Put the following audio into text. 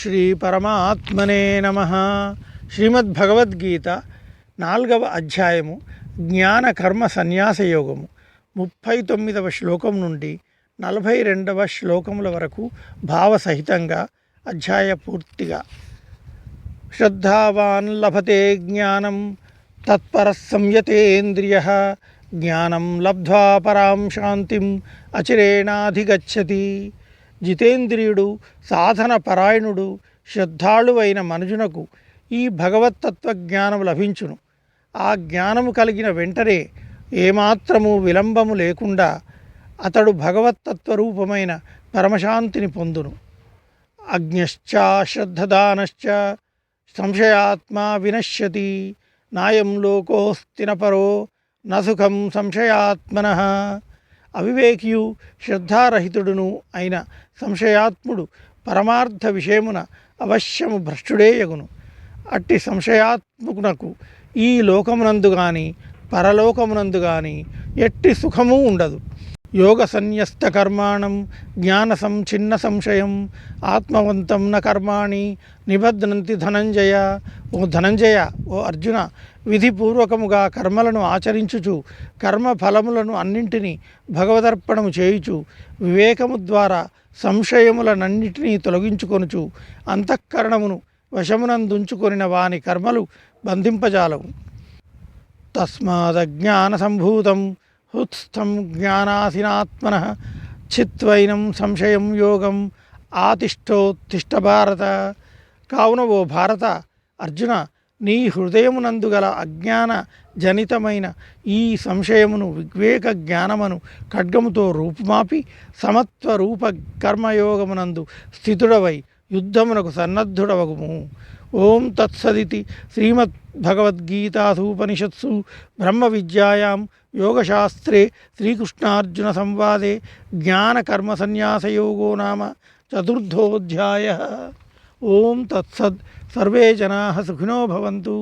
శ్రీ పరమాత్మనే నమః. శ్రీమద్భగవద్గీత 4వ అధ్యాయము జ్ఞాన కర్మ సన్యాస యోగము 39వ శ్లోకం నుండి 42వ శ్లోకముల వరకు భావసహితంగా అధ్యాయ పూర్తిగా. శ్రద్ధావాన్ లభతే జ్ఞానం తత్పరః సంయతేంద్రియః జ్ఞానం లబ్ధ్వా పరాం శాంతిం అచిరేణాధిగచ్చతి. జితేంద్రియుడు, సాధన పరాయణుడు, శ్రద్ధాళువైన మనుజునకు ఈ భగవత్తత్వజ్ఞానము లభించును. ఆ జ్ఞానము కలిగిన వెంటనే ఏమాత్రము విలంబము లేకుండా అతడు భగవత్తత్వరూపమైన పరమశాంతిని పొందును. అజ్ఞశ్చ శ్రద్ధదానశ్చ సంశయాత్మా వినశ్యతి. నాయం లోకోస్తిన పరో నసుఖం సంశయాత్మనః. అవివేకియు శ్రద్ధారహితుడును అయిన సంశయాత్ముడు పరమార్థ విషయమున అవశ్యము భ్రష్టుడే యగును. అట్టి సంశయాత్మకునకు ఈ లోకమునందు గాని పరలోకమునందు గాని ఎట్టి సుఖము ఉండదు. యోగ సన్యస్త కర్మాణం జ్ఞాన సంఛిన్న సంశయం ఆత్మవంతం న కర్మాణి నిబధ్నంతి ధనంజయ. ఓ ధనంజయ, ఓ అర్జున, విధిపూర్వకముగా కర్మలను ఆచరించుచు కర్మ ఫలములను అన్నింటినీ భగవదర్పణము చేయుచు వివేకము ద్వారా సంశయములనన్నిటినీ తొలగించుకొనుచు అంతఃకరణమును వశమునందుంచుకొనిన వాని కర్మలు బంధింపజాలవు. తస్మాదజ్ఞాన సంభూతం హృత్స్థం జ్ఞానాసినాత్మనః చిత్వైనం సంశయం యోగం ఆతిష్టోత్తిష్ట భారత. కావున ఓ భారత, అర్జున, నీ హృదయమునందు గల అజ్ఞాన జనితమైన ఈ సంశయమును వివేక జ్ఞానమును ఖడ్గముతో రూపుమాపి సమత్వ రూప కర్మయోగమునందు స్థితుడవై యుద్ధమునకు సన్నద్ధుడవగుము. ఓం తత్సదితి. శ్రీమద్భగవద్గీతాసూపనిషత్సు బ్రహ్మ విద్యాయాం యోగశాస్త్రే శ్రీకృష్ణార్జున సంవాదే జ్ఞానకర్మ సన్యాసయోగో నామ చతుర్థోధ్యాయః. ఓం తత్సత్. సర్వే జనాః సుఖినో భవంతు.